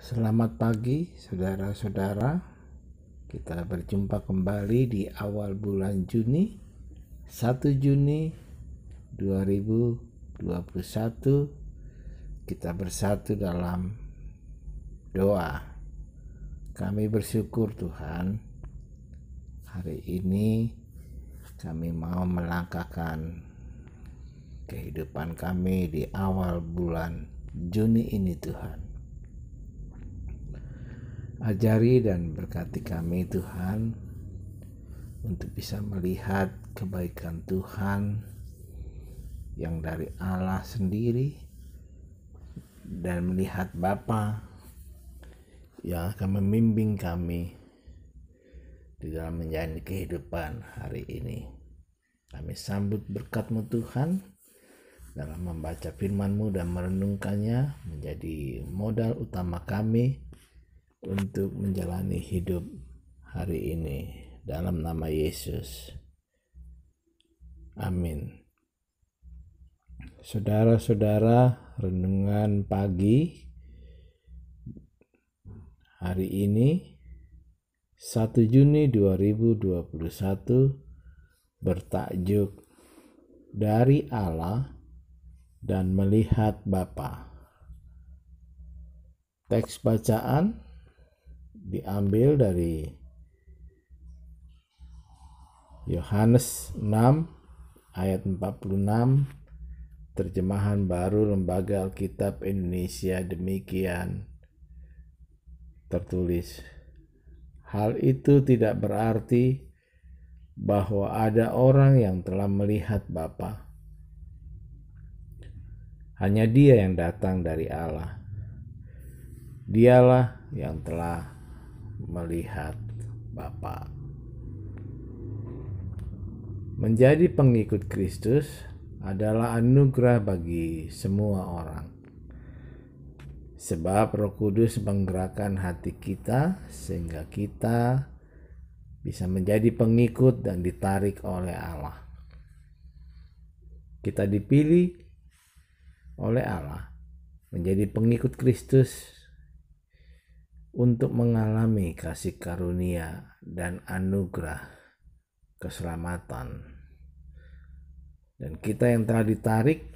Selamat pagi saudara-saudara. Kita berjumpa kembali di awal bulan Juni, 1 Juni 2021. Kita bersatu dalam doa. Kami bersyukur Tuhan, hari ini kami mau melangkahkan kehidupan kami di awal bulan Juni ini Tuhan. Ajari dan berkati kami Tuhan untuk bisa melihat kebaikan Tuhan yang dari Allah sendiri dan melihat Bapa yang akan membimbing kami di dalam menjalani kehidupan hari ini. Kami sambut berkat-Mu Tuhan dalam membaca firman-Mu dan merenungkannya menjadi modal utama kami untuk menjalani hidup hari ini dalam nama Yesus. Amin. Saudara-saudara, renungan pagi hari ini 1 Juni 2021 bertajuk Dari Allah dan Melihat Bapa. Teks bacaan diambil dari Yohanes 6 ayat 46, terjemahan baru Lembaga Alkitab Indonesia. Demikian tertulis, hal itu tidak berarti bahwa ada orang yang telah melihat Bapa. Hanya Dia yang datang dari Allah. Dialah yang telah melihat Bapa. Menjadi pengikut Kristus adalah anugerah bagi semua orang. Sebab Roh Kudus menggerakkan hati kita sehingga kita bisa menjadi pengikut dan ditarik oleh Allah. Kita dipilih oleh Allah menjadi pengikut Kristus untuk mengalami kasih karunia dan anugerah keselamatan. Dan kita yang telah ditarik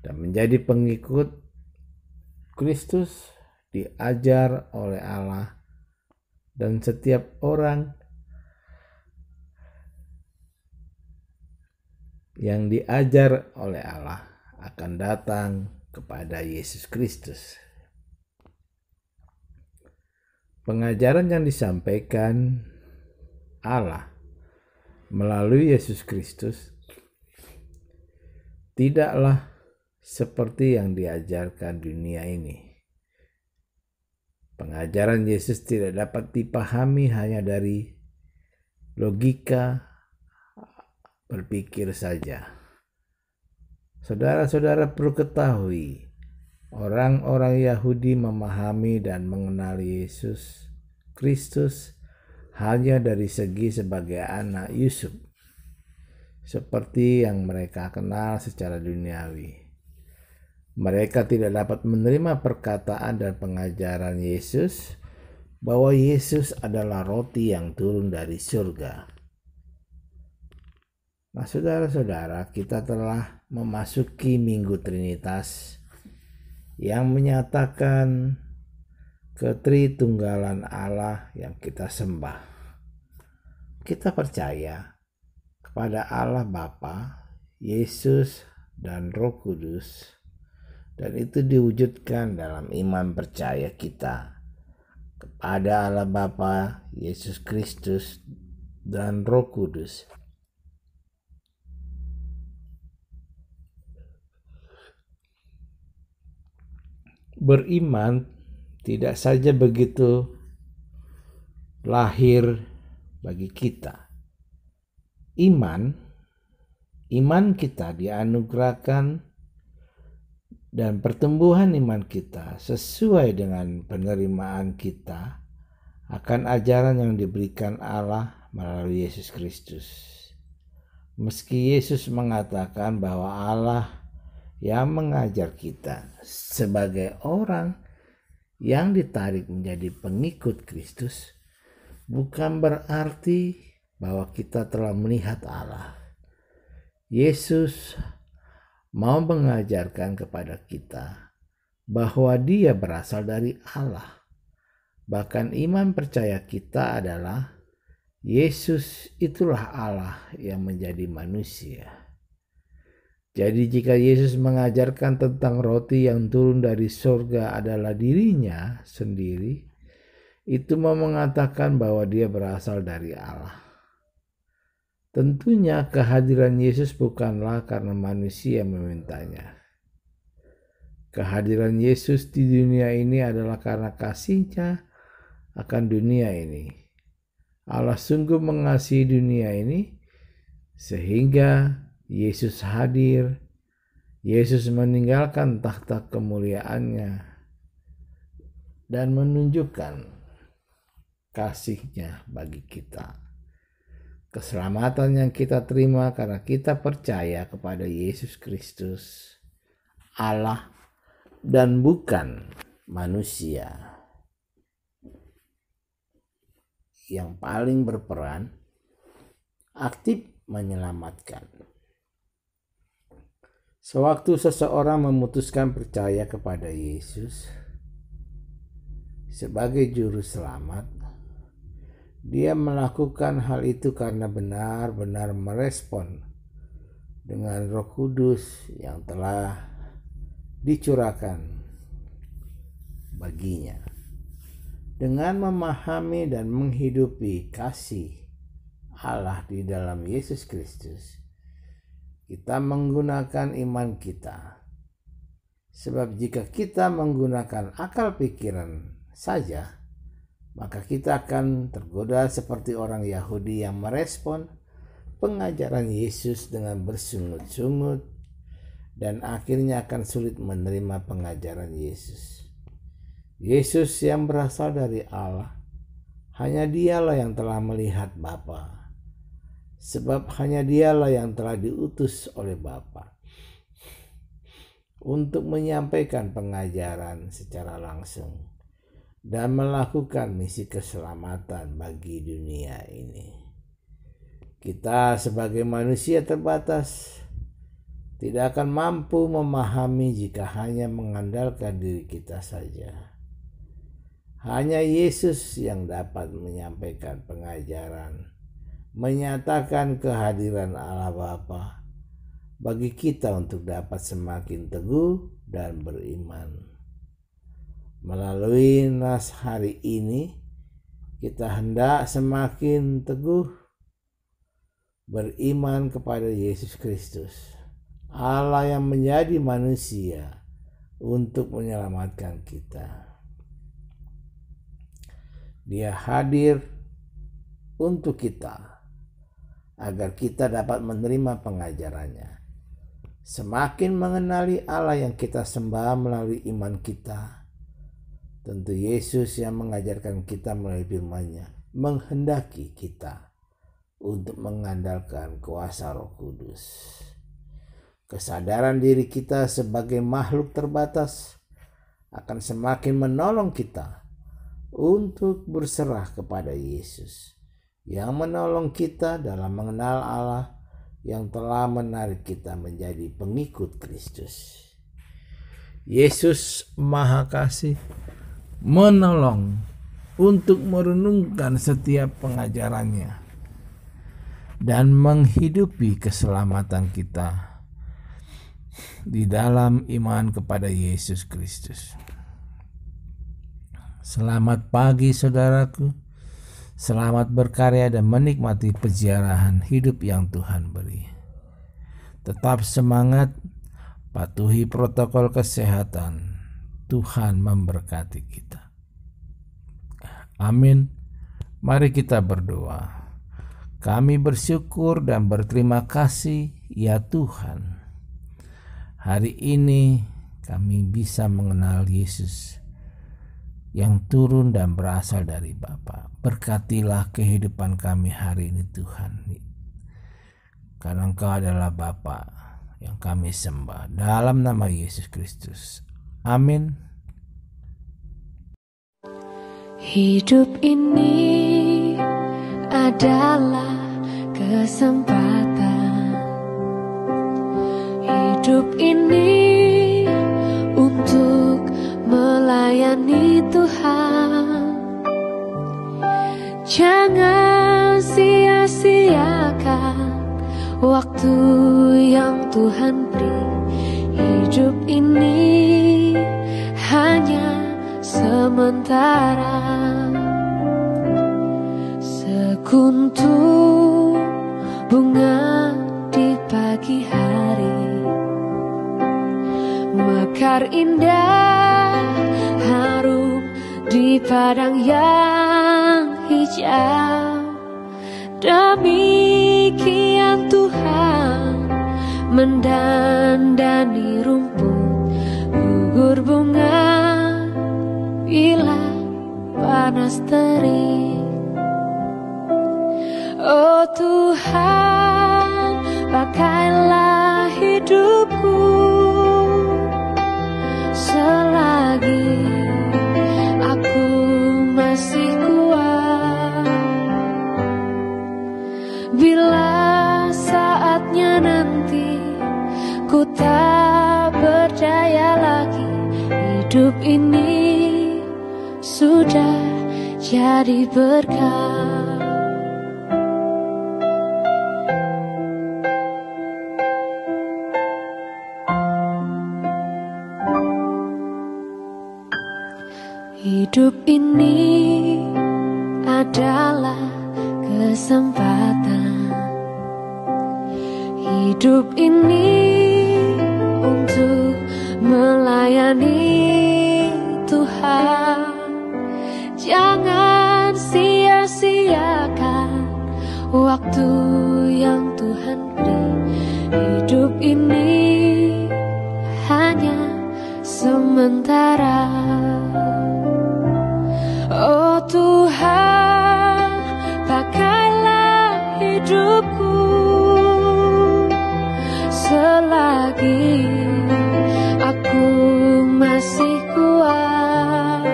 dan menjadi pengikut Kristus diajar oleh Allah, dan setiap orang yang diajar oleh Allah akan datang kepada Yesus Kristus. Pengajaran yang disampaikan Allah melalui Yesus Kristus tidaklah seperti yang diajarkan dunia ini. Pengajaran Yesus tidak dapat dipahami hanya dari logika berpikir saja. Saudara-saudara perlu ketahui, orang-orang Yahudi memahami dan mengenal Yesus Kristus hanya dari segi sebagai anak Yusuf, seperti yang mereka kenal secara duniawi. Mereka tidak dapat menerima perkataan dan pengajaran Yesus bahwa Yesus adalah roti yang turun dari surga. Nah, saudara-saudara, kita telah memasuki Minggu Trinitas yang menyatakan ketritunggalan Allah yang kita sembah. Kita percaya kepada Allah Bapa, Yesus, dan Roh Kudus, dan itu diwujudkan dalam iman percaya kita kepada Allah Bapa, Yesus Kristus, dan Roh Kudus. Beriman tidak saja begitu lahir bagi kita. Iman kita dianugerahkan dan pertumbuhan iman kita sesuai dengan penerimaan kita akan ajaran yang diberikan Allah melalui Yesus Kristus. Meski Yesus mengatakan bahwa Allah yang mengajar kita sebagai orang yang ditarik menjadi pengikut Kristus bukan berarti bahwa kita telah melihat Allah. Yesus mau mengajarkan kepada kita bahwa Dia berasal dari Allah. Bahkan iman percaya kita adalah Yesus itulah Allah yang menjadi manusia. Jadi jika Yesus mengajarkan tentang roti yang turun dari surga adalah dirinya sendiri, itu mau mengatakan bahwa Dia berasal dari Allah. Tentunya kehadiran Yesus bukanlah karena manusia memintanya. Kehadiran Yesus di dunia ini adalah karena kasih-Nya akan dunia ini. Allah sungguh mengasihi dunia ini sehingga Yesus hadir. Yesus meninggalkan takhta kemuliaannya dan menunjukkan kasih-Nya bagi kita. Keselamatan yang kita terima karena kita percaya kepada Yesus Kristus, Allah dan bukan manusia. Yang paling berperan aktif menyelamatkan. Sewaktu seseorang memutuskan percaya kepada Yesus sebagai juru selamat, dia melakukan hal itu karena benar-benar merespon dengan Roh Kudus yang telah dicurahkan baginya. Dengan memahami dan menghidupi kasih Allah di dalam Yesus Kristus, kita menggunakan iman kita. Sebab jika kita menggunakan akal pikiran saja, maka kita akan tergoda seperti orang Yahudi yang merespon pengajaran Yesus dengan bersungut-sungut dan akhirnya akan sulit menerima pengajaran Yesus. Yesus yang berasal dari Allah, hanya Dialah yang telah melihat Bapa. Sebab hanya Dialah yang telah diutus oleh Bapa untuk menyampaikan pengajaran secara langsung dan melakukan misi keselamatan bagi dunia ini. Kita sebagai manusia terbatas tidak akan mampu memahami jika hanya mengandalkan diri kita saja. Hanya Yesus yang dapat menyampaikan pengajaran, menyatakan kehadiran Allah Bapa bagi kita untuk dapat semakin teguh dan beriman. Melalui nas hari ini, kita hendak semakin teguh beriman kepada Yesus Kristus, Allah yang menjadi manusia untuk menyelamatkan kita. Dia hadir untuk kita agar kita dapat menerima pengajarannya. Semakin mengenali Allah yang kita sembah melalui iman kita, tentu Yesus yang mengajarkan kita melalui firman-Nya menghendaki kita untuk mengandalkan kuasa Roh Kudus. Kesadaran diri kita sebagai makhluk terbatas akan semakin menolong kita untuk berserah kepada Yesus yang menolong kita dalam mengenal Allah yang telah menarik kita menjadi pengikut Kristus. Yesus Maha Kasih menolong untuk merenungkan setiap pengajarannya dan menghidupi keselamatan kita di dalam iman kepada Yesus Kristus. Selamat pagi saudaraku. Selamat berkarya dan menikmati peziarahan hidup yang Tuhan beri. Tetap semangat, patuhi protokol kesehatan. Tuhan memberkati kita. Amin. Mari kita berdoa. Kami bersyukur dan berterima kasih ya Tuhan. Hari ini kami bisa mengenal Yesus yang turun dan berasal dari Bapa. Berkatilah kehidupan kami hari ini Tuhan. Karena Engkau adalah Bapa yang kami sembah. Dalam nama Yesus Kristus. Amin. Hidup ini adalah kesempatan. Hidup ini untuk melayani Tuhan. Jangan sia-siakan waktu yang Tuhan beri. Hidup ini hanya sementara. Sekuntum bunga di pagi hari, mekar indah harum di padang yang hijau. Demikian Tuhan mendandani rumput, gugur bunga bila panas terik. Oh Tuhan, pakailah hidupku selagi aku masih kuat. Bila saatnya nanti ku tak berdaya lagi, hidup ini sudah jadi berkah. Hidup ini adalah kesempatan. Hidup ini untuk melayani Tuhan. Jangan sia-siakan waktu yang Tuhan beri. Hidup ini hanya sementara. Oh Tuhan, pakailah hidupku selagi aku masih kuat.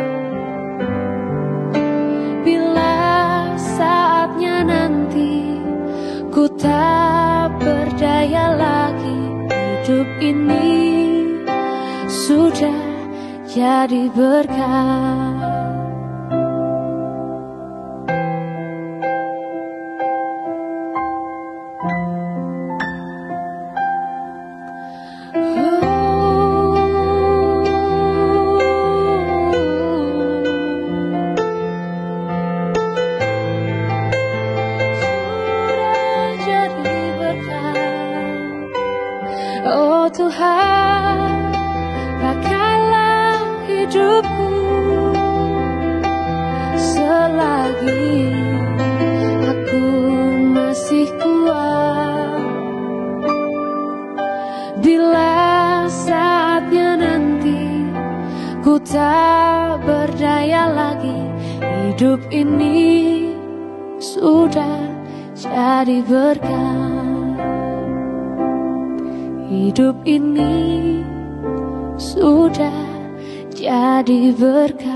Bila saatnya nanti ku tak berdaya lagi, hidup ini sudah jadi berkah. Oh Tuhan, pakailah hidupku selagi aku masih kuat. Bila saatnya nanti ku tak berdaya lagi, hidup ini sudah jadi berkah. Hidup ini sudah jadi berkah.